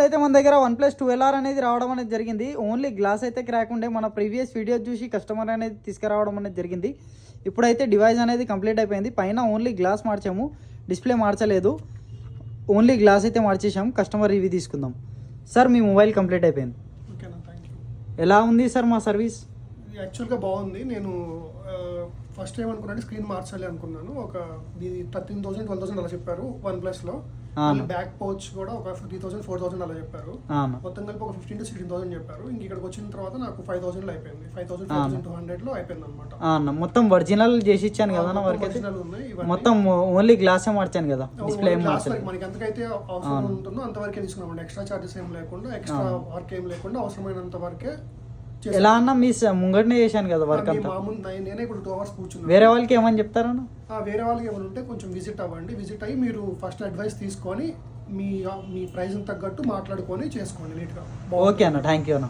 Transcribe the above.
ఇప్పుడైతే మన దగ్గర OnePlus 12R అనేది రావడం అనేది జరిగింది. ఓన్లీ గ్లాస్ అయితే క్రాక్ ఉండే, మన ప్రీవియస్ వీడియో చూసి కస్టమర్ అనేది తీసుకురావడం అనేది జరిగింది. ఇప్పుడైతే డివైస్ అనేది కంప్లీట్ అయిపోయింది. పైన ఓన్లీ గ్లాస్ మార్చాము, డిస్ప్లే మార్చలేదు. ఓన్లీ గ్లాస్ అయితే మార్చేసాము. కస్టమర్ రివ్యూ తీసుకుందాం. సార్ మీ మొబైల్ కంప్లీట్ అయిపోయింది. ఓకేనా, థ్యాంక్ యూ. ఎలా ఉంది సార్ మా సర్వీస్? యాక్చువల్గా బాగుంది. నేను ఫస్ట్ ఏమనుకున్నాను, స్క్రీన్ మార్చాలి అనుకున్నాను. ఒక 13,000 12,000 అలా చెప్పారు OnePlusలో. బ్యాక్ పౌచ్ కూడా ఒక 50,000 4,000 అలా చెప్పారు. మొత్తం కలిపి ఒక 15,000 to 16,000 చెప్పారు. ఇంక ఇక్కడికి వచ్చిన తర్వాత నాకు 5,000 అయిపోయింది. 5,200 అయిపోయింది అనమాట. మొత్తం ఒరిజినల్ చేసి ఇచ్చాను కదా వరకు. మొత్తం ఓన్లీ గ్లాసే మార్చాను కదా, డిస్ప్లే మనకి ఎంతకైతే అవసరం ఉంటుందో అంతవరకే తీసుకున్నాం. ఎక్స్ట్రా చార్జెస్ ఏం లేకుండా, ఎక్స్ట్రా వర్క్ ఏం లేకుండా, అవసరమైనంత వరకే. ఎలా అన్నా మీ ముంగట్నే చేశాను కదా వర్క్ అంతా. నేనే ఇప్పుడు 2 hours కూర్చున్నాను. వేరే వాళ్ళకి ఏమని చెప్తారన్నా? వేరే వాళ్ళకి ఏమైనా ఉంటే కొంచెం విజిట్ అవ్వండి. విజిట్ అయ్యి మీరు ఫస్ట్ అడ్వైస్ తీసుకొని మీ ప్రైస్ తగ్గట్టు మాట్లాడుకొని చేసుకోండి నీట్గా. ఓకే అన్న, థ్యాంక్ యూ అన్న.